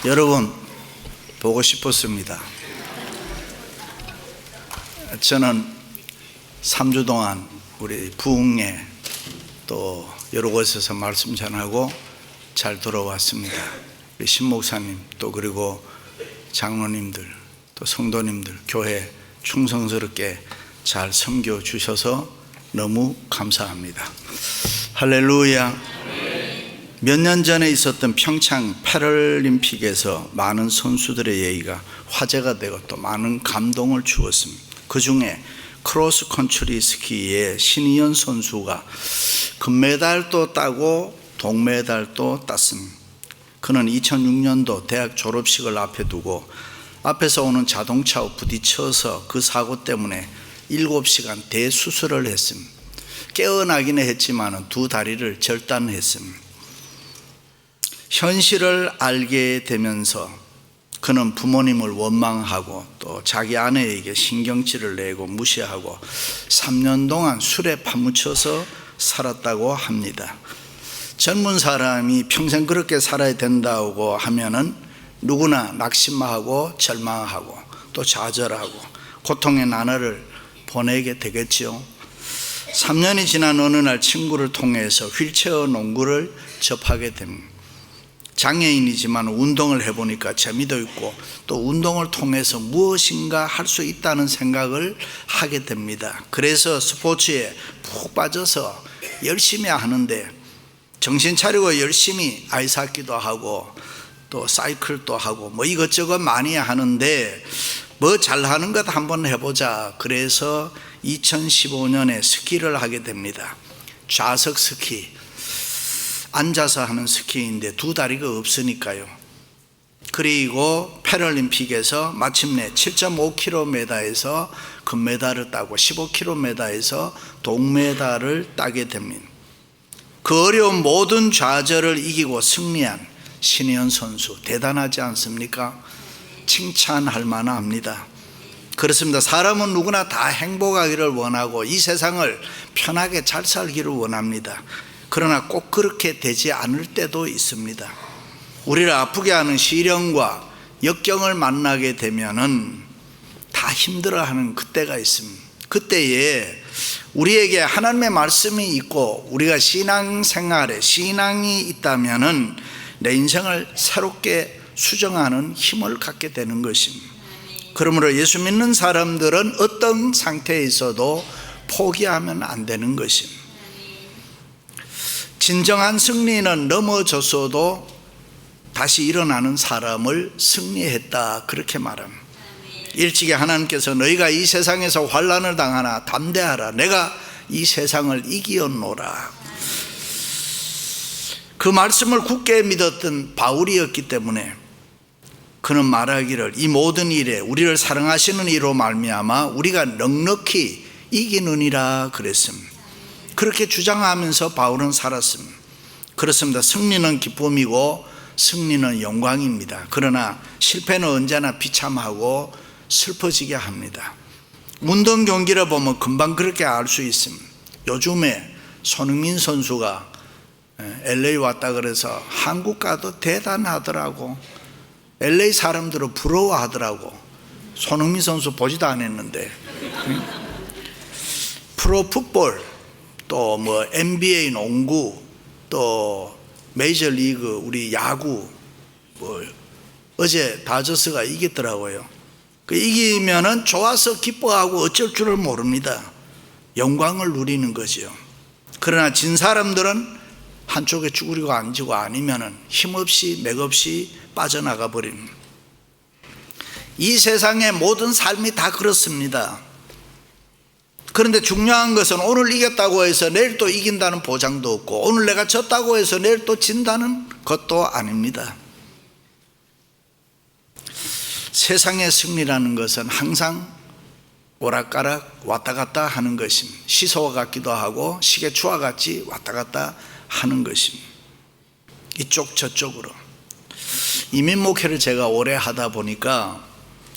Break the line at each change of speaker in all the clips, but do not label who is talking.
여러분 보고 싶었습니다. 저는 3주 동안 우리 부흥회 또 여러 곳에서 말씀 전하고 잘 돌아왔습니다. 우리 신목사님 또 그리고 장로님들 또 성도님들 교회 충성스럽게 잘 섬겨 주셔서 너무 감사합니다. 할렐루야. 몇 년 전에 있었던 평창 패럴림픽에서 많은 선수들의 얘기가 화제가 되고 또 많은 감동을 주었습니다. 그 중에 크로스 컨트리 스키의 신희연 선수가 금메달도 따고 동메달도 땄습니다. 그는 2006년도 대학 졸업식을 앞에 두고 앞에서 오는 자동차와 부딪혀서 그 사고 때문에 7시간 대수술을 했습니다. 깨어나기는 했지만 두 다리를 절단했습니다. 현실을 알게 되면서 그는 부모님을 원망하고 또 자기 아내에게 신경질을 내고 무시하고 3년 동안 술에 파묻혀서 살았다고 합니다. 젊은 사람이 평생 그렇게 살아야 된다고 하면은 누구나 낙심하고 절망하고 또 좌절하고 고통의 나날을 보내게 되겠지요. 3년이 지난 어느 날 친구를 통해서 휠체어 농구를 접하게 됩니다. 장애인이지만 운동을 해보니까 재미도 있고 또 운동을 통해서 무엇인가 할 수 있다는 생각을 하게 됩니다. 그래서 스포츠에 푹 빠져서 열심히 하는데 정신 차리고 열심히 아이스하키도 하고 또 사이클도 하고 뭐 이것저것 많이 하는데 뭐 잘하는 것 한번 해보자. 그래서 2015년에 스키를 하게 됩니다. 좌석 스키, 앉아서 하는 스키인데 두 다리가 없으니까요. 그리고 패럴림픽에서 마침내 7.5km에서 금메달을 따고 15km에서 동메달을 따게 됩니다. 그 어려운 모든 좌절을 이기고 승리한 신희연 선수 대단하지 않습니까? 칭찬할 만합니다. 그렇습니다. 사람은 누구나 다 행복하기를 원하고 이 세상을 편하게 잘 살기를 원합니다. 그러나 꼭 그렇게 되지 않을 때도 있습니다. 우리를 아프게 하는 시련과 역경을 만나게 되면은 다 힘들어하는 그때가 있습니다. 그때에 우리에게 하나님의 말씀이 있고 우리가 신앙생활에 신앙이 있다면은 내 인생을 새롭게 수정하는 힘을 갖게 되는 것입니다. 그러므로 예수 믿는 사람들은 어떤 상태에 있어도 포기하면 안 되는 것입니다. 진정한 승리는 넘어졌어도 다시 일어나는 사람을 승리했다, 그렇게 말합니다. 일찍이 하나님께서 너희가 이 세상에서 환난을 당하나 담대하라, 내가 이 세상을 이기었노라. 그 말씀을 굳게 믿었던 바울이었기 때문에 그는 말하기를 이 모든 일에 우리를 사랑하시는 이로 말미암아 우리가 넉넉히 이기느니라 그랬습니다. 그렇게 주장하면서 바울은 살았습니다. 그렇습니다. 승리는 기쁨이고 승리는 영광입니다. 그러나 실패는 언제나 비참하고 슬퍼지게 합니다. 운동 경기를 보면 금방 그렇게 알 수 있습니다. 요즘에 손흥민 선수가 LA 왔다 그래서 한국 가도 대단하더라고. LA 사람들은 부러워하더라고. 손흥민 선수 보지도 않았는데. 프로풋볼 또 뭐 NBA 농구 또 메이저리그 우리 야구 뭐 어제 다저스가 이겼더라고요. 그 이기면은 좋아서 기뻐하고 어쩔 줄을 모릅니다. 영광을 누리는 거지요. 그러나 진 사람들은 한쪽에 쭈그리고 앉고 아니면은 힘없이 맥없이 빠져나가 버립니다. 이 세상의 모든 삶이 다 그렇습니다. 그런데 중요한 것은 오늘 이겼다고 해서 내일 또 이긴다는 보장도 없고 오늘 내가 졌다고 해서 내일 또 진다는 것도 아닙니다. 세상의 승리라는 것은 항상 오락가락 왔다 갔다 하는 것입니다. 시소와 같기도 하고 시계추와 같이 왔다 갔다 하는 것입니다. 이쪽 저쪽으로. 이민 목회를 제가 오래 하다 보니까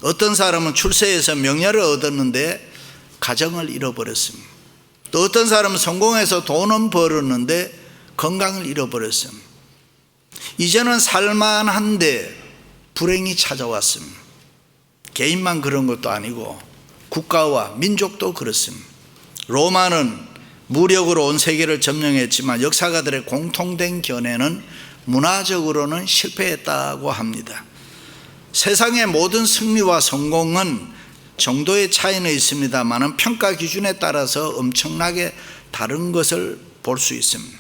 어떤 사람은 출세해서 명예를 얻었는데 가정을 잃어버렸습니다. 또 어떤 사람은 성공해서 돈은 벌었는데 건강을 잃어버렸습니다. 이제는 살만한데 불행이 찾아왔습니다. 개인만 그런 것도 아니고 국가와 민족도 그렇습니다. 로마는 무력으로 온 세계를 점령했지만 역사가들의 공통된 견해는 문화적으로는 실패했다고 합니다. 세상의 모든 승리와 성공은 정도의 차이는 있습니다만 평가 기준에 따라서 엄청나게 다른 것을 볼 수 있습니다.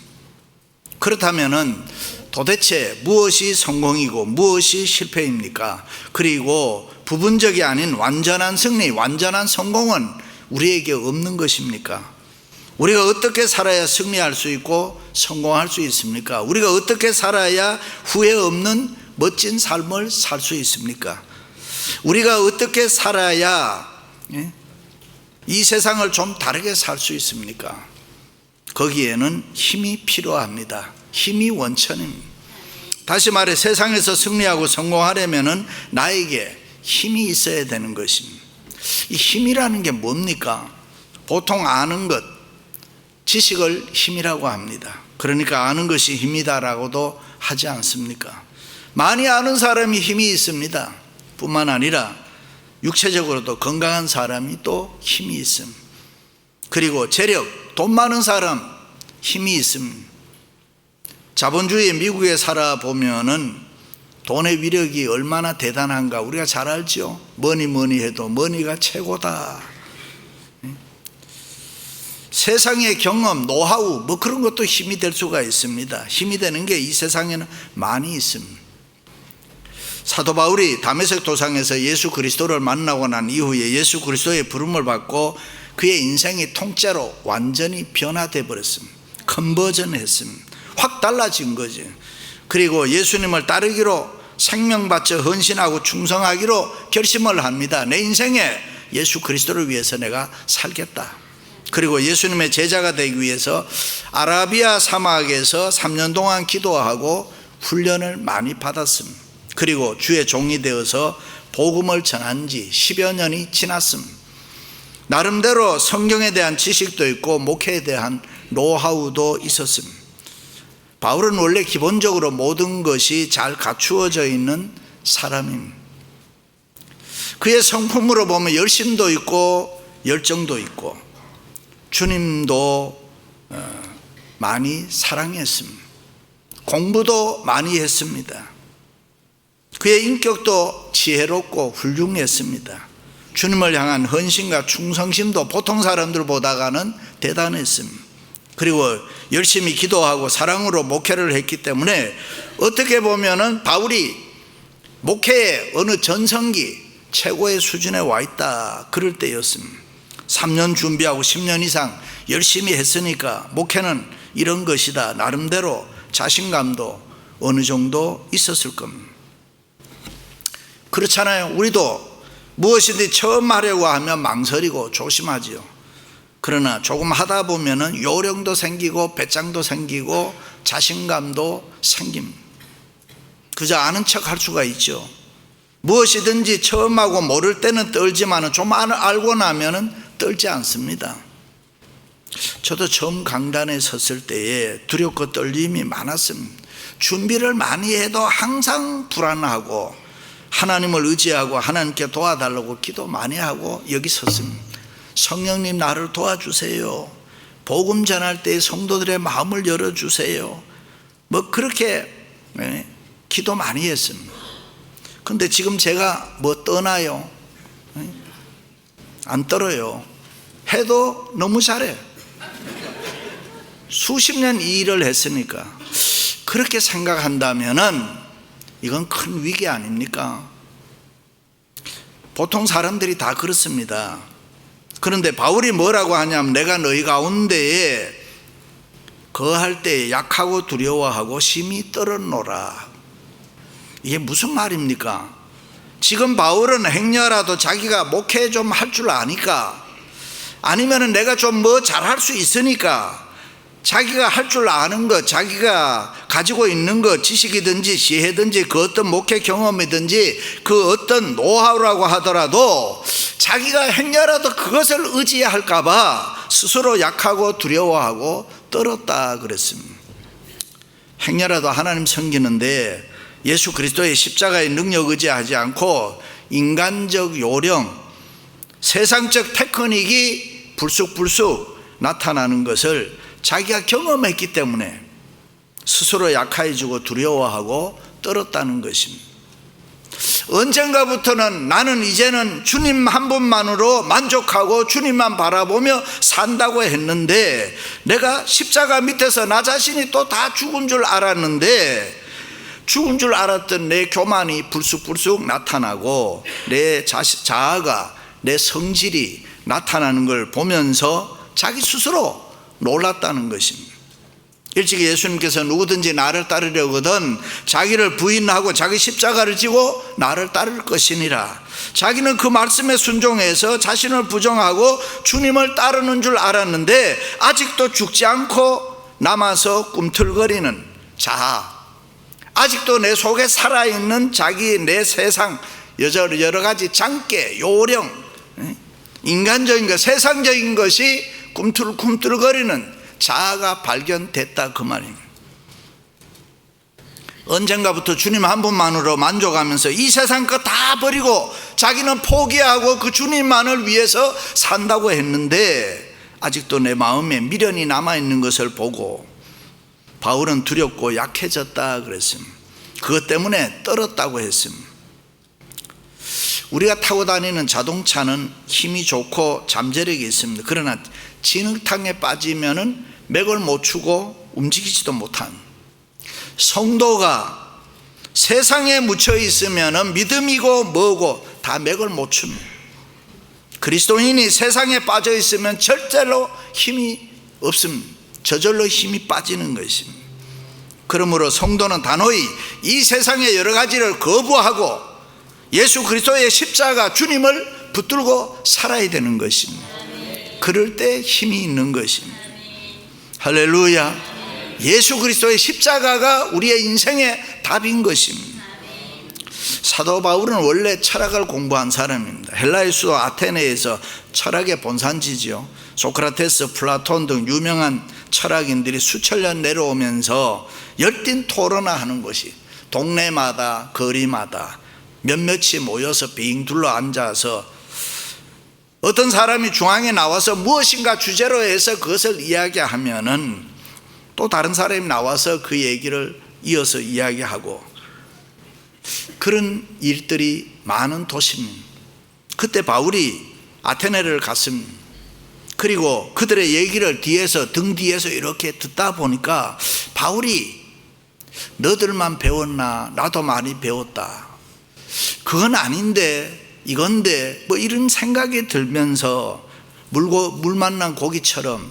그렇다면 도대체 무엇이 성공이고 무엇이 실패입니까? 그리고 부분적이 아닌 완전한 승리, 완전한 성공은 우리에게 없는 것입니까? 우리가 어떻게 살아야 승리할 수 있고 성공할 수 있습니까? 우리가 어떻게 살아야 후회 없는 멋진 삶을 살 수 있습니까? 우리가 어떻게 살아야 이 세상을 좀 다르게 살 수 있습니까? 거기에는 힘이 필요합니다. 힘이 원천입니다. 다시 말해 세상에서 승리하고 성공하려면 나에게 힘이 있어야 되는 것입니다. 이 힘이라는 게 뭡니까? 보통 아는 것, 지식을 힘이라고 합니다. 그러니까 아는 것이 힘이다라고도 하지 않습니까? 많이 아는 사람이 힘이 있습니다. 뿐만 아니라 육체적으로도 건강한 사람이 또 힘이 있습니다. 그리고 재력, 돈 많은 사람 힘이 있습니다. 자본주의 미국에 살아보면은 돈의 위력이 얼마나 대단한가 우리가 잘 알죠. 뭐니 해도 머니가 최고다. 세상의 경험, 노하우 뭐 그런 것도 힘이 될 수가 있습니다. 힘이 되는 게 이 세상에는 많이 있습니다. 사도 바울이 다메섹 도상에서 예수 그리스도를 만나고 난 이후에 예수 그리스도의 부름을 받고 그의 인생이 통째로 완전히 변화돼 버렸습니다. 컨버전했습니다. 확 달라진 거죠. 그리고 예수님을 따르기로 생명 바쳐 헌신하고 충성하기로 결심을 합니다. 내 인생에 예수 그리스도를 위해서 내가 살겠다. 그리고 예수님의 제자가 되기 위해서 아라비아 사막에서 3년 동안 기도하고 훈련을 많이 받았습니다. 그리고 주의 종이 되어서 복음을 전한 지 10여 년이 지났습니다. 나름대로 성경에 대한 지식도 있고 목회에 대한 노하우도 있었습니다. 바울은 원래 기본적으로 모든 것이 잘 갖추어져 있는 사람입니다. 그의 성품으로 보면 열심도 있고 열정도 있고 주님도 많이 사랑했습니다. 공부도 많이 했습니다. 그의 인격도 지혜롭고 훌륭했습니다. 주님을 향한 헌신과 충성심도 보통 사람들보다는 대단했습니다. 그리고 열심히 기도하고 사랑으로 목회를 했기 때문에 어떻게 보면은 바울이 목회의 어느 전성기 최고의 수준에 와 있다 그럴 때였습니다. 3년 준비하고 10년 이상 열심히 했으니까 목회는 이런 것이다 나름대로 자신감도 어느 정도 있었을 겁니다. 그렇잖아요. 우리도 무엇이든지 처음 하려고 하면 망설이고 조심하지요. 그러나 조금 하다 보면은 요령도 생기고 배짱도 생기고 자신감도 생깁니다. 그저 아는 척 할 수가 있죠. 무엇이든지 처음 하고 모를 때는 떨지만은 좀 알고 나면은 떨지 않습니다. 저도 처음 강단에 섰을 때에 두렵고 떨림이 많았습니다. 준비를 많이 해도 항상 불안하고 하나님을 의지하고 하나님께 도와달라고 기도 많이 하고 여기 섰습니다. 성령님 나를 도와주세요. 복음 전할 때 성도들의 마음을 열어주세요. 뭐 그렇게 기도 많이 했습니다. 근데 지금 제가 뭐 떠나요? 안 떨어요. 해도 너무 잘해. 수십 년 이 일을 했으니까 그렇게 생각한다면은 이건 큰 위기 아닙니까? 보통 사람들이 다 그렇습니다. 그런데 바울이 뭐라고 하냐면 내가 너희 가운데에 거할 때 약하고 두려워하고 심히 떨었노라. 이게 무슨 말입니까? 지금 바울은 행여라도 자기가 목회 좀 할 줄 아니까 아니면 내가 좀 뭐 잘할 수 있으니까 자기가 할 줄 아는 것, 자기가 가지고 있는 것, 지식이든지 지혜든지 그 어떤 목회 경험이든지 그 어떤 노하우라고 하더라도 자기가 행여라도 그것을 의지할까 봐 스스로 약하고 두려워하고 떨었다 그랬습니다. 행여라도 하나님 섬기는데 예수 그리스도의 십자가의 능력 의지하지 않고 인간적 요령, 세상적 테크닉이 불쑥불쑥 나타나는 것을 자기가 경험했기 때문에 스스로 약해지고 두려워하고 떨었다는 것입니다. 언젠가부터는 나는 이제는 주님 한 분만으로 만족하고 주님만 바라보며 산다고 했는데, 내가 십자가 밑에서 나 자신이 또 다 죽은 줄 알았는데, 죽은 줄 알았던 내 교만이 불쑥불쑥 나타나고 내 자아가, 내 성질이 나타나는 걸 보면서 자기 스스로 놀랐다는 것입니다. 일찍이 예수님께서 누구든지 나를 따르려거든 자기를 부인하고 자기 십자가를 지고 나를 따를 것이니라. 자기는 그 말씀에 순종해서 자신을 부정하고 주님을 따르는 줄 알았는데, 아직도 죽지 않고 남아서 꿈틀거리는 자아, 아직도 내 속에 살아있는 자기, 내 세상, 여러 가지 장깨, 요령, 인간적인 것, 세상적인 것이 꿈틀꿈틀거리는 자아가 발견됐다, 그 말입니다. 언젠가부터 주님 한 분만으로 만족하면서 이 세상 거 다 버리고 자기는 포기하고 그 주님만을 위해서 산다고 했는데, 아직도 내 마음에 미련이 남아있는 것을 보고 바울은 두렵고 약해졌다 그랬습니다. 그것 때문에 떨었다고 했습니다. 우리가 타고 다니는 자동차는 힘이 좋고 잠재력이 있습니다. 그러나 진흙탕에 빠지면은 맥을 못 추고 움직이지도 못한, 성도가 세상에 묻혀 있으면은 믿음이고 뭐고 다 맥을 못 춥니다. 그리스도인이 세상에 빠져 있으면 절대로 힘이 없습니다. 저절로 힘이 빠지는 것입니다. 그러므로 성도는 단호히 이 세상의 여러 가지를 거부하고 예수 그리스도의 십자가, 주님을 붙들고 살아야 되는 것입니다. 그럴 때 힘이 있는 것입니다. 할렐루야. 예수 그리스도의 십자가가 우리의 인생의 답인 것입니다. 사도 바울은 원래 철학을 공부한 사람입니다. 헬라의 수도 아테네에서 철학의 본산지죠. 소크라테스, 플라톤 등 유명한 철학인들이 수천 년 내려오면서 열띤 토론하는 것이, 동네마다 거리마다 몇몇이 모여서 빙 둘러 앉아서 어떤 사람이 중앙에 나와서 무엇인가 주제로 해서 그것을 이야기하면은 또 다른 사람이 나와서 그 얘기를 이어서 이야기하고, 그런 일들이 많은 도시입니다. 그때 바울이 아테네를 갔습니다. 그리고 그들의 얘기를 뒤에서, 등 뒤에서 이렇게 듣다 보니까 바울이 너들만 배웠나? 나도 많이 배웠다. 그건 아닌데 이건데 뭐 이런 생각이 들면서 물 만난 고기처럼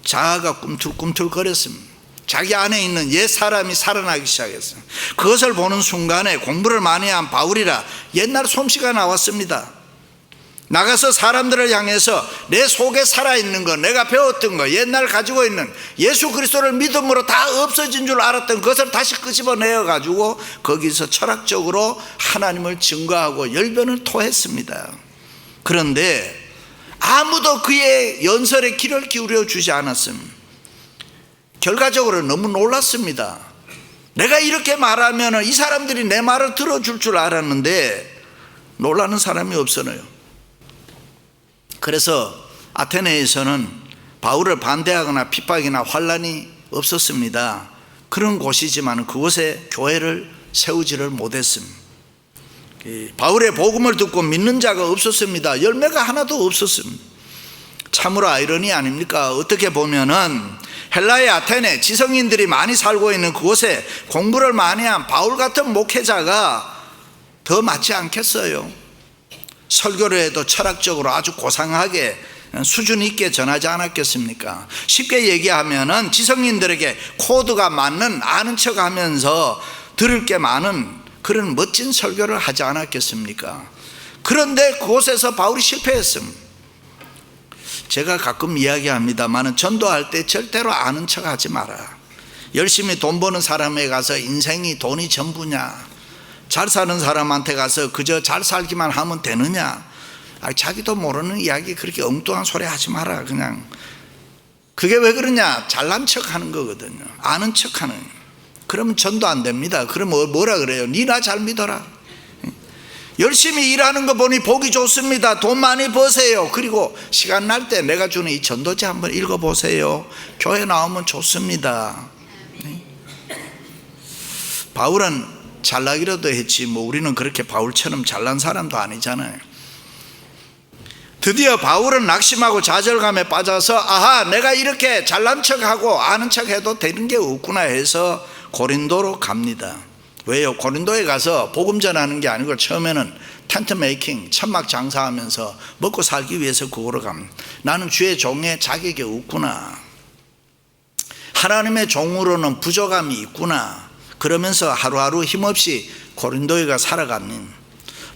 자아가 꿈틀꿈틀거렸습니다. 자기 안에 있는 옛 사람이 살아나기 시작했어요. 그것을 보는 순간에 공부를 많이 한 바울이라 옛날 솜씨가 나왔습니다. 나가서 사람들을 향해서 내 속에 살아있는 것, 내가 배웠던 것, 옛날 가지고 있는 예수 그리스도를 믿음으로 다 없어진 줄 알았던 것을 다시 끄집어내어 가지고 거기서 철학적으로 하나님을 증거하고 열변을 토했습니다. 그런데 아무도 그의 연설에 귀를 기울여 주지 않았습니다. 결과적으로 너무 놀랐습니다. 내가 이렇게 말하면 이 사람들이 내 말을 들어줄 줄 알았는데 놀라는 사람이 없어요. 그래서 아테네에서는 바울을 반대하거나 핍박이나 환란이 없었습니다. 그런 곳이지만 그곳에 교회를 세우지를 못했습니다. 바울의 복음을 듣고 믿는 자가 없었습니다. 열매가 하나도 없었습니다. 참으로 아이러니 아닙니까? 어떻게 보면은 헬라의 아테네, 지성인들이 많이 살고 있는 그곳에 공부를 많이 한 바울 같은 목회자가 더 맞지 않겠어요? 설교를 해도 철학적으로 아주 고상하게 수준 있게 전하지 않았겠습니까? 쉽게 얘기하면은 지성인들에게 코드가 맞는, 아는 척 하면서 들을 게 많은 그런 멋진 설교를 하지 않았겠습니까? 그런데 그곳에서 바울이 실패했습니다. 제가 가끔 이야기합니다만 전도할 때 절대로 아는 척 하지 마라. 열심히 돈 버는 사람에 가서 인생이 돈이 전부냐, 잘 사는 사람한테 가서 그저 잘 살기만 하면 되느냐, 자기도 모르는 이야기 그렇게 엉뚱한 소리 하지 마라. 그냥 그게 왜 그러냐, 잘난 척 하는 거거든요. 아는 척 하는. 그러면 전도 안 됩니다. 그러면 뭐라 그래요? 니나 잘 믿어라. 열심히 일하는 거 보니 보기 좋습니다. 돈 많이 버세요. 그리고 시간 날 때 내가 주는 이 전도지 한번 읽어보세요. 교회 나오면 좋습니다. 바울은 잘나기라도 했지 뭐 우리는 그렇게 바울처럼 잘난 사람도 아니잖아요. 드디어 바울은 낙심하고 좌절감에 빠져서 아하, 내가 이렇게 잘난 척하고 아는 척해도 되는 게 없구나 해서 고린도로 갑니다. 왜요? 고린도에 가서 복음 전하는 게 아니고 처음에는 텐트 메이킹, 천막 장사하면서 먹고 살기 위해서 그거로 갑니다. 나는 주의 종의 자격이 없구나, 하나님의 종으로는 부족함이 있구나, 그러면서 하루하루 힘없이 고린도에 가 살아가는,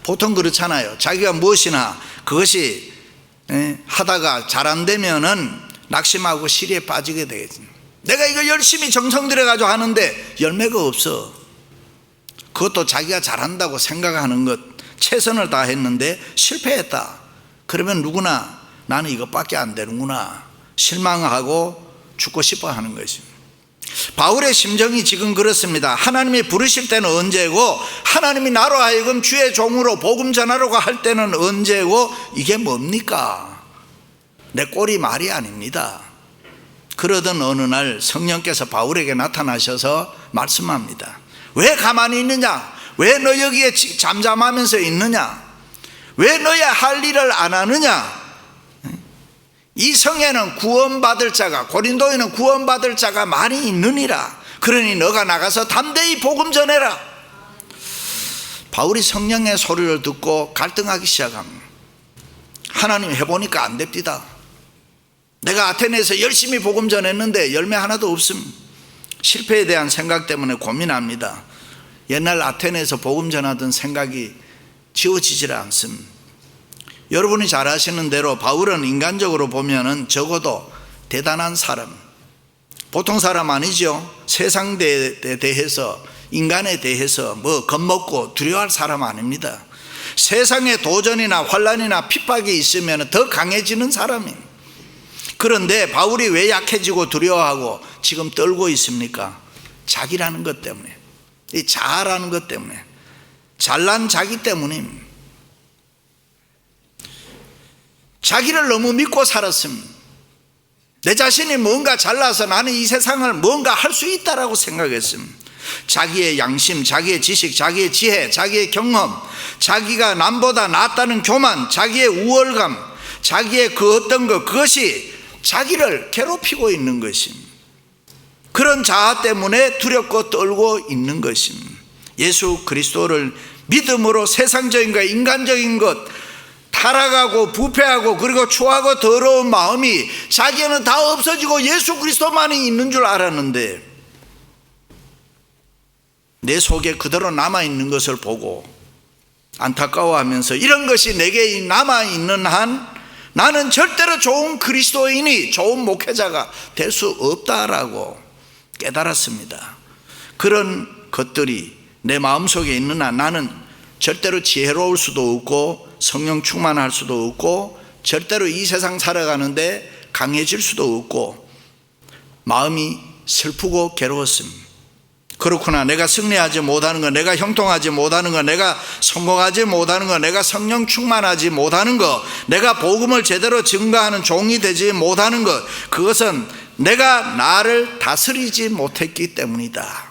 보통 그렇잖아요. 자기가 무엇이나 그것이 하다가 잘 안 되면은 낙심하고 시리에 빠지게 되겠지. 내가 이거 열심히 정성 들여가지고 하는데 열매가 없어. 그것도 자기가 잘한다고 생각하는 것, 최선을 다했는데 실패했다. 그러면 누구나 나는 이것밖에 안 되는구나, 실망하고 죽고 싶어 하는 것입니다. 바울의 심정이 지금 그렇습니다. 하나님이 부르실 때는 언제고, 하나님이 나로 하여금 주의 종으로 복음 전하려고 할 때는 언제고, 이게 뭡니까? 내 꼴이 말이 아닙니다. 그러던 어느 날 성령께서 바울에게 나타나셔서 말씀합니다. 왜 가만히 있느냐? 왜 너 여기에 잠잠하면서 있느냐? 왜 너의 할 일을 안 하느냐? 이 성에는 구원받을 자가, 고린도에는 구원받을 자가 많이 있느니라. 그러니 너가 나가서 담대히 복음 전해라. 바울이 성령의 소리를 듣고 갈등하기 시작합니다. 하나님, 해보니까 안 됩니다. 내가 아테네에서 열심히 복음 전했는데 열매 하나도 없음. 실패에 대한 생각 때문에 고민합니다. 옛날 아테네에서 복음 전하던 생각이 지워지질 않습니다. 여러분이 잘 아시는 대로 바울은 인간적으로 보면은 적어도 대단한 사람, 보통 사람 아니죠. 세상에 대해서, 인간에 대해서 뭐 겁먹고 두려워할 사람 아닙니다. 세상에 도전이나 환난이나 핍박이 있으면 더 강해지는 사람입니다. 그런데 바울이 왜 약해지고 두려워하고 지금 떨고 있습니까? 자기라는 것 때문에, 이 자아라는 것 때문에, 잘난 자기 때문입니다. 자기를 너무 믿고 살았습니다. 내 자신이 뭔가 잘나서 나는 이 세상을 뭔가 할 수 있다라고 생각했습니다. 자기의 양심, 자기의 지식, 자기의 지혜, 자기의 경험, 자기가 남보다 낫다는 교만, 자기의 우월감, 자기의 그 어떤 것, 그것이 자기를 괴롭히고 있는 것입니다. 그런 자아 때문에 두렵고 떨고 있는 것입니다. 예수 그리스도를 믿음으로 세상적인 것, 인간적인 것, 타락하고 부패하고 그리고 추하고 더러운 마음이 자기에는 다 없어지고 예수 그리스도만이 있는 줄 알았는데, 내 속에 그대로 남아있는 것을 보고 안타까워하면서 이런 것이 내게 남아있는 한 나는 절대로 좋은 그리스도인이, 좋은 목회자가 될 수 없다라고 깨달았습니다. 그런 것들이 내 마음속에 있는 한 나는 절대로 지혜로울 수도 없고 성령 충만할 수도 없고 절대로 이 세상 살아가는데 강해질 수도 없고 마음이 슬프고 괴로웠습니다. 그렇구나, 내가 승리하지 못하는 것, 내가 형통하지 못하는 것, 내가 성공하지 못하는 것, 내가 성령 충만하지 못하는 것, 내가 복음을 제대로 증거하는 종이 되지 못하는 것, 그것은 내가 나를 다스리지 못했기 때문이다.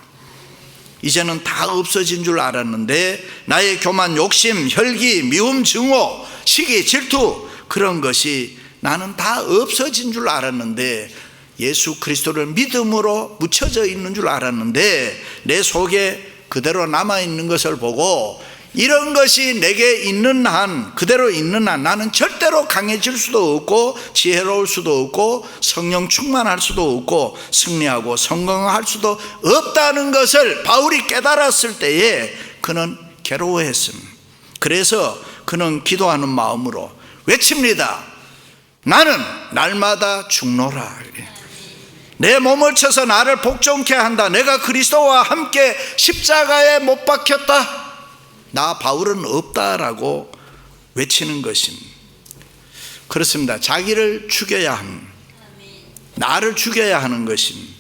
이제는 다 없어진 줄 알았는데 나의 교만, 욕심, 혈기, 미움, 증오, 시기, 질투, 그런 것이 나는 다 없어진 줄 알았는데, 예수 그리스도를 믿음으로 묻혀져 있는 줄 알았는데 내 속에 그대로 남아있는 것을 보고 이런 것이 내게 있는 한, 그대로 있는 한 나는 절대로 강해질 수도 없고 지혜로울 수도 없고 성령 충만할 수도 없고 승리하고 성공할 수도 없다는 것을 바울이 깨달았을 때에 그는 괴로워했습니다. 그래서 그는 기도하는 마음으로 외칩니다. 나는 날마다 죽노라. 내 몸을 쳐서 나를 복종케 한다. 내가 그리스도와 함께 십자가에 못 박혔다. 나 바울은 없다라고 외치는 것입니다. 그렇습니다. 자기를 죽여야 합니다. 나를 죽여야 하는 것입니다.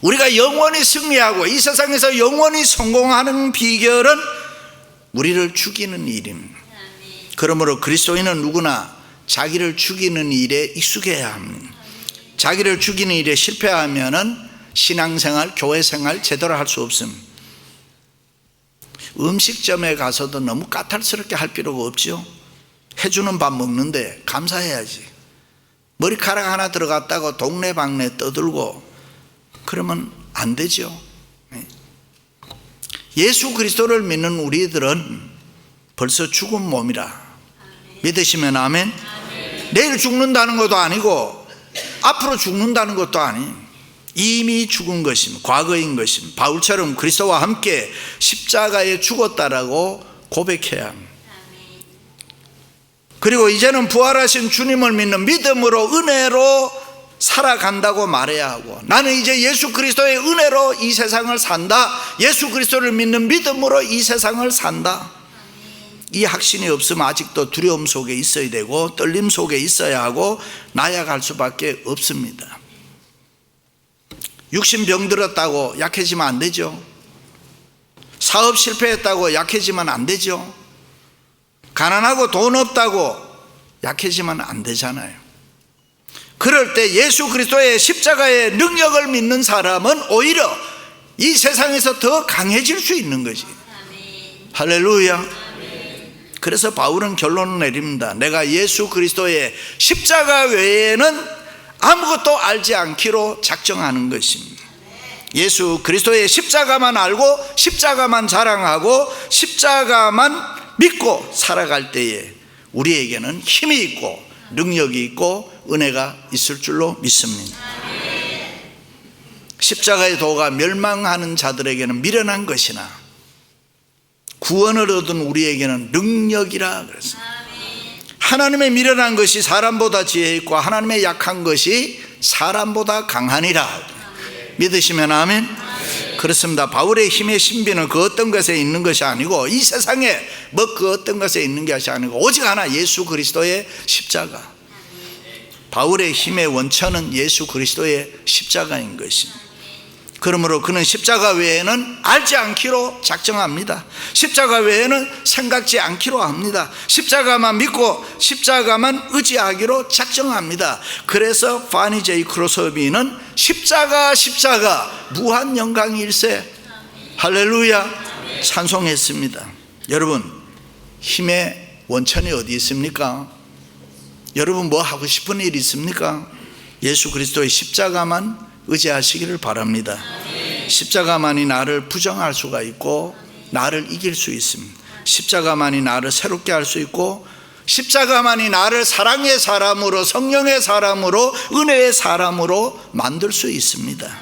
우리가 영원히 승리하고 이 세상에서 영원히 성공하는 비결은 우리를 죽이는 일입니다. 그러므로 그리스도인은 누구나 자기를 죽이는 일에 익숙해야 합니다. 자기를 죽이는 일에 실패하면은 신앙생활, 교회생활 제대로 할 수 없습니다. 음식점에 가서도 너무 까탈스럽게 할 필요가 없죠. 해주는 밥 먹는데 감사해야지. 머리카락 하나 들어갔다고 동네방네 떠들고 그러면 안 되죠. 예수 그리스도를 믿는 우리들은 벌써 죽은 몸이라 믿으시면 아멘. 내일 죽는다는 것도 아니고 앞으로 죽는다는 것도 아니, 이미 죽은 것입니다. 과거인 것입니다. 바울처럼 그리스도와 함께 십자가에 죽었다라고 고백해야 합니다. 그리고 이제는 부활하신 주님을 믿는 믿음으로 은혜로 살아간다고 말해야 하고, 나는 이제 예수 그리스도의 은혜로 이 세상을 산다, 예수 그리스도를 믿는 믿음으로 이 세상을 산다. 이 확신이 없으면 아직도 두려움 속에 있어야 되고 떨림 속에 있어야 하고 나약할 수밖에 없습니다. 육신병 들었다고 약해지면 안 되죠. 사업 실패했다고 약해지면 안 되죠. 가난하고 돈 없다고 약해지면 안 되잖아요. 그럴 때 예수 그리스도의 십자가의 능력을 믿는 사람은 오히려 이 세상에서 더 강해질 수 있는 거지. 할렐루야. 그래서 바울은 결론을 내립니다. 내가 예수 그리스도의 십자가 외에는 아무것도 알지 않기로 작정하는 것입니다. 예수 그리스도의 십자가만 알고 십자가만 자랑하고 십자가만 믿고 살아갈 때에 우리에게는 힘이 있고 능력이 있고 은혜가 있을 줄로 믿습니다. 십자가의 도가 멸망하는 자들에게는 미련한 것이나 구원을 얻은 우리에게는 능력이라 그랬습니다. 하나님의 미련한 것이 사람보다 지혜 있고 하나님의 약한 것이 사람보다 강하니라. 믿으시면 아멘. 그렇습니다. 바울의 힘의 신비는 그 어떤 것에 있는 것이 아니고 이 세상에 뭐 그 어떤 것에 있는 것이 아니고 오직 하나, 예수 그리스도의 십자가. 바울의 힘의 원천은 예수 그리스도의 십자가인 것입니다. 그러므로 그는 십자가 외에는 알지 않기로 작정합니다. 십자가 외에는 생각지 않기로 합니다. 십자가만 믿고 십자가만 의지하기로 작정합니다. 그래서 파니 제이 크로스비는 십자가 무한 영광일세 할렐루야 찬송했습니다. 여러분, 힘의 원천이 어디 있습니까? 여러분 뭐 하고 싶은 일 있습니까? 예수 그리스도의 십자가만 의지하시기를 바랍니다. 십자가만이 나를 부정할 수가 있고 나를 이길 수 있습니다. 십자가만이 나를 새롭게 할 수 있고 십자가만이 나를 사랑의 사람으로, 성령의 사람으로, 은혜의 사람으로 만들 수 있습니다.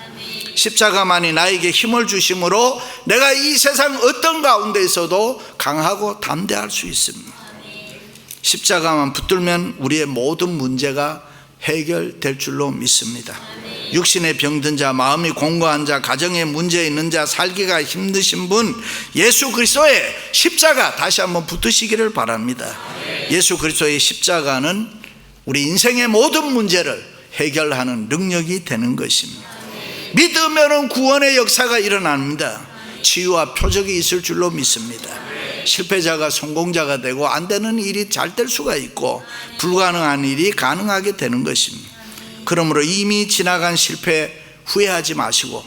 십자가만이 나에게 힘을 주심으로 내가 이 세상 어떤 가운데 있어도 강하고 담대할 수 있습니다. 십자가만 붙들면 우리의 모든 문제가 해결될 줄로 믿습니다. 육신에 병든 자, 마음이 공고한 자, 가정에 문제 있는 자, 살기가 힘드신 분, 예수 그리스도의 십자가 다시 한번 붙으시기를 바랍니다. 예수 그리스도의 십자가는 우리 인생의 모든 문제를 해결하는 능력이 되는 것입니다. 믿으면 구원의 역사가 일어납니다. 치유와 표적이 있을 줄로 믿습니다. 실패자가 성공자가 되고 안 되는 일이 잘 될 수가 있고 불가능한 일이 가능하게 되는 것입니다. 그러므로 이미 지나간 실패 후회하지 마시고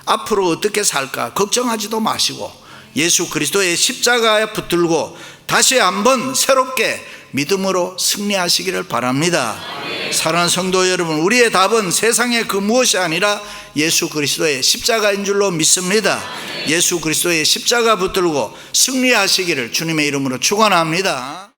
앞으로 어떻게 살까 걱정하지도 마시고 예수 그리스도의 십자가에 붙들고 다시 한번 새롭게 믿음으로 승리하시기를 바랍니다. 사랑하는 성도 여러분, 우리의 답은 세상의 그 무엇이 아니라 예수 그리스도의 십자가인 줄로 믿습니다. 예수 그리스도의 십자가 붙들고 승리하시기를 주님의 이름으로 축원합니다.